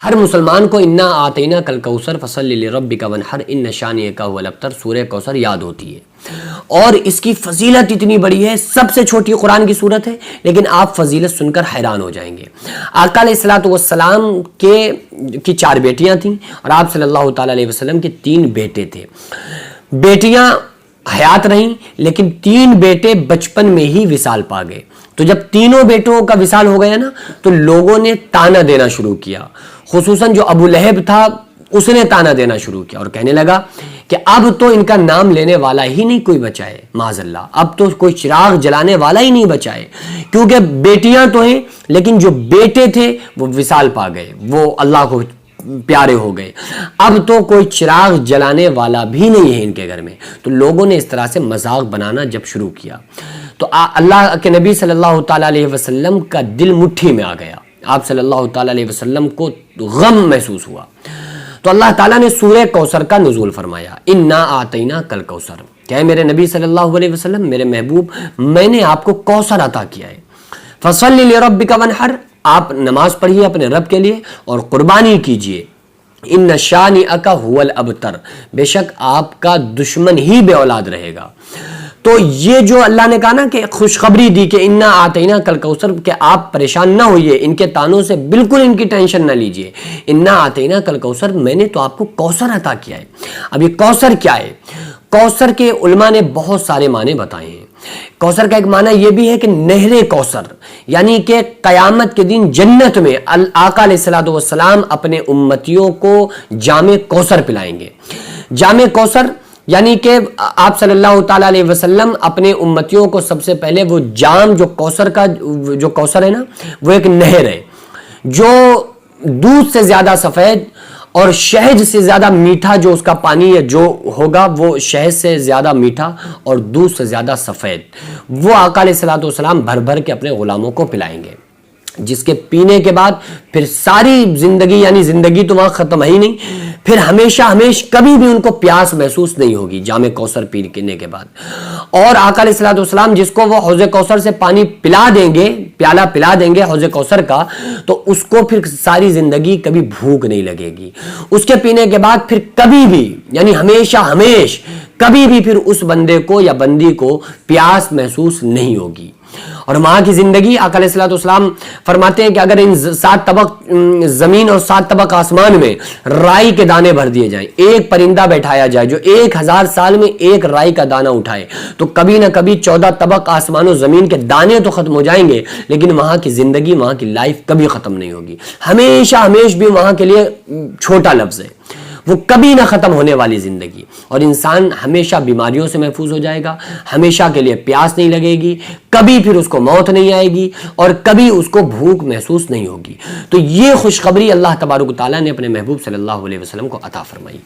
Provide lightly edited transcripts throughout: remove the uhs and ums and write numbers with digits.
ہر مسلمان کو انا آتینا کل کوثر فصلی لربک ونحر ان شانئک هو الابتر سورہ کوثر یاد ہوتی ہے، اور اس کی فضیلت اتنی بڑی ہے، سب سے چھوٹی قرآن کی سورت ہے، لیکن آپ فضیلت سن کر حیران ہو جائیں گے۔ آقا علیہ الصلوۃ والسلام کی 4 بیٹیاں تھیں اور آپ صلی اللہ تعالیٰ علیہ وسلم کے 3 بیٹے تھے۔ بیٹیاں حیات رہیں، لیکن 3 بیٹے بچپن میں ہی وصال پا گئے۔ تو جب تینوں بیٹوں کا وصال ہو گیا نا، تو لوگوں نے تانا دینا شروع کیا، خصوصاً جو ابو لہب تھا اس نے تانا دینا شروع کیا اور کہنے لگا کہ اب تو ان کا نام لینے والا ہی نہیں کوئی بچا ہے، معاذ اللہ، اب تو کوئی چراغ جلانے والا ہی نہیں بچا ہے، کیونکہ بیٹیاں تو ہیں لیکن جو بیٹے تھے وہ وصال پا گئے، وہ اللہ کو پیارے ہو گئے، اب تو کوئی چراغ جلانے والا بھی نہیں ہے ان کے گھر میں۔ تو لوگوں نے اس طرح سے مذاق بنانا جب شروع کیا تو اللہ کے نبی صلی اللہ تعالیٰ علیہ وسلم کا دل مٹھی میں آ گیا، آپ صلی اللہ تعالیٰ علیہ وسلم کو غم محسوس ہوا، تو اللہ تعالیٰ نے سورہ کوثر کا نزول فرمایا، انا آتینا کل کوثر، کہ میرے نبی صلی اللہ علیہ وسلم، میرے محبوب، میں نے آپ کو کوثر عطا کیا ہے، فصلی لربک ونحر، آپ نماز پڑھیے اپنے رب کے لیے اور قربانی کیجئے، ان شانئک هو الابتر، بے شک آپ کا دشمن ہی بے اولاد رہے گا۔ تو یہ جو اللہ نے کہا نا کہ خوشخبری دی کہ انا آتینا کل کوثر، کہ آپ پریشان نہ ہوئیے، ان کے تانوں سے بالکل ان کی ٹینشن نہ لیجئے، انا آتینا کل کوثر، میں نے تو آپ کو کوثر عطا کیا ہے۔ اب یہ کوثر کیا ہے؟ کوثر کے علماء نے بہت سارے معنی بتائے ہیں۔ کوثر کا ایک معنی یہ بھی ہے کہ نہر کوثر، یعنی کہ قیامت کے دن جنت میں آقا علیہ الصلوۃ والسلام اپنے امتیوں کو جام کوثر پلائیں گے۔ جام کوثر یعنی کہ آپ صلی اللہ تعالیٰ علیہ وسلم اپنے امتیوں کو سب سے پہلے وہ جام جو کوثر ہے نا، وہ ایک نہر ہے جو دودھ سے زیادہ سفید اور شہد سے زیادہ میٹھا، جو اس کا پانی ہے جو ہوگا وہ شہد سے زیادہ میٹھا اور دودھ سے زیادہ سفید، وہ آقا علیہ الصلوۃ والسلام بھر بھر کے اپنے غلاموں کو پلائیں گے، جس کے پینے کے بعد پھر ساری زندگی، یعنی زندگی تو وہاں ختم ہے ہی نہیں، پھر ہمیشہ کبھی بھی ان کو پیاس محسوس نہیں ہوگی جام کوثر پینے کے بعد۔ اور آقا علیہ الصلوۃ والسلام جس کو وہ حوض کوثر سے پانی پلا دیں گے، پیالہ پلا دیں گے حوض کوثر کا، تو اس کو پھر ساری زندگی کبھی بھوک نہیں لگے گی، اس کے پینے کے بعد پھر کبھی بھی، یعنی ہمیشہ کبھی بھی پھر اس بندے کو یا بندی کو پیاس محسوس نہیں ہوگی۔ اور وہاں کی زندگی، آقا علیہ الصلوۃ والسلام فرماتے ہیں کہ اگر ان 7 طبق زمین اور 7 طبق آسمان میں رائی کے دانے بھر دیے جائیں، ایک پرندہ بیٹھایا جائے جو 1000 سال میں ایک رائی کا دانہ اٹھائے، تو کبھی نہ کبھی 14 طبق آسمان و زمین کے دانے تو ختم ہو جائیں گے، لیکن وہاں کی زندگی، وہاں کی لائف کبھی ختم نہیں ہوگی، ہمیشہ بھی وہاں کے لیے چھوٹا لفظ ہے، وہ کبھی نہ ختم ہونے والی زندگی، اور انسان ہمیشہ بیماریوں سے محفوظ ہو جائے گا، ہمیشہ کے لیے پیاس نہیں لگے گی، کبھی پھر اس کو موت نہیں آئے گی اور کبھی اس کو بھوک محسوس نہیں ہوگی۔ تو یہ خوشخبری اللہ تبارک و تعالیٰ نے اپنے محبوب صلی اللہ علیہ وسلم کو عطا فرمائی،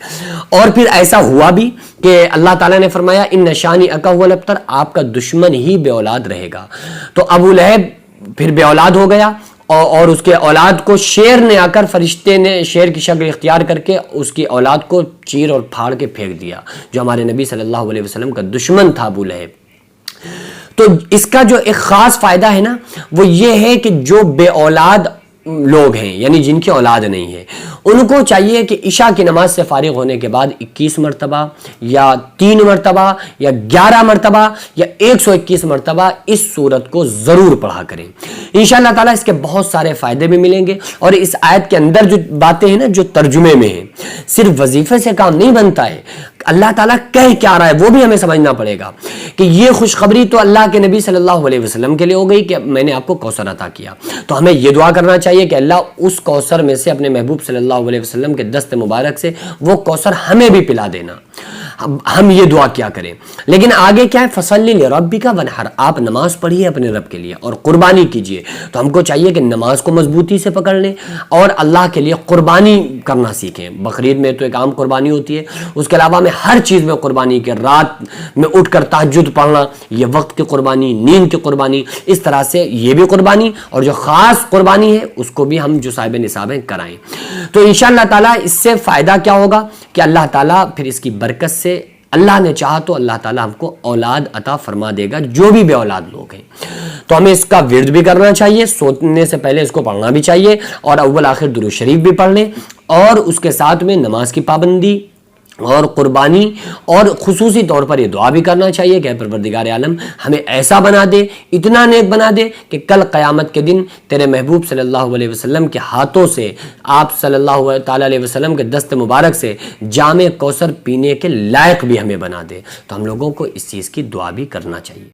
اور پھر ایسا ہوا بھی کہ اللہ تعالیٰ نے فرمایا ان شانئک هو الابتر، آپ کا دشمن ہی بے اولاد رہے گا۔ تو ابو لہب پھر بے اولاد ہو گیا، اور اس کے اولاد کو شیر نے آ کر، فرشتے نے شیر کی شکل اختیار کر کے اس کی اولاد کو چیر اور پھاڑ کے پھینک دیا، جو ہمارے نبی صلی اللہ علیہ وسلم کا دشمن تھا ابو لہب۔ تو اس کا جو ایک خاص فائدہ ہے نا، وہ یہ ہے کہ جو بے اولاد لوگ ہیں، یعنی جن کی اولاد نہیں ہے، ان کو چاہیے کہ عشاء کی نماز سے فارغ ہونے کے بعد 21 مرتبہ یا 3 مرتبہ یا 11 مرتبہ یا 121 مرتبہ اس سورت کو ضرور پڑھا کریں۔ انشاءاللہ تعالیٰ اس کے بہت سارے فائدے بھی ملیں گے، اور اس آیت کے اندر جو باتیں ہیں نا، جو ترجمے میں ہیں، صرف وظیفے سے کام نہیں بنتا ہے، اللہ تعالیٰ کہہ کیا رہا ہے وہ بھی ہمیں سمجھنا پڑے گا، کہ یہ خوشخبری تو اللہ کے نبی صلی اللہ علیہ وسلم کے لیے ہو گئی کہ میں نے آپ کو کوثر عطا کیا، تو ہمیں یہ دعا کرنا چاہیے کہ اللہ اس کوثر میں سے، اپنے محبوب صلی اللہ علیہ وسلم کے دست مبارک سے وہ کوثر ہمیں بھی پلا دینا، ہم یہ دعا کیا کریں۔ لیکن آگے کیا ہے؟ فصلی لربک ونحر، آپ نماز پڑھیے اپنے رب کے لیے اور قربانی کیجئے۔ تو ہم کو چاہیے کہ نماز کو مضبوطی سے پکڑ لیں اور اللہ کے لیے قربانی کرنا سیکھیں۔ بقرعید میں تو ایک عام قربانی ہوتی ہے، اس کے علاوہ میں ہر چیز میں قربانی کے، رات میں اٹھ کر تہجد پڑھنا، یہ وقت کی قربانی، نیند کی قربانی، اس طرح سے یہ بھی قربانی، اور جو خاص قربانی ہے اس کو بھی ہم جو صاحب نصاب ہیں کرائیں۔ تو انشاءاللہ تعالیٰ اس سے فائدہ کیا ہوگا کہ اللہ تعالیٰ پھر اس کی برکت سے اللہ نے چاہا تو اللہ تعالیٰ ہم کو اولاد عطا فرما دے گا، جو بھی بے اولاد لوگ ہیں۔ تو ہمیں اس کا ورد بھی کرنا چاہیے، سونے سے پہلے اس کو پڑھنا بھی چاہیے، اور اول آخر درود شریف بھی پڑھ لیں، اور اس کے ساتھ میں نماز کی پابندی اور قربانی، اور خصوصی طور پر یہ دعا بھی کرنا چاہیے کہ اے پروردگار عالم ہمیں ایسا بنا دے، اتنا نیک بنا دے کہ کل قیامت کے دن تیرے محبوب صلی اللہ علیہ وسلم کے ہاتھوں سے، آپ صلی اللہ تعالیٰ علیہ وسلم کے دست مبارک سے جام کوثر پینے کے لائق بھی ہمیں بنا دے۔ تو ہم لوگوں کو اس چیز کی دعا بھی کرنا چاہیے۔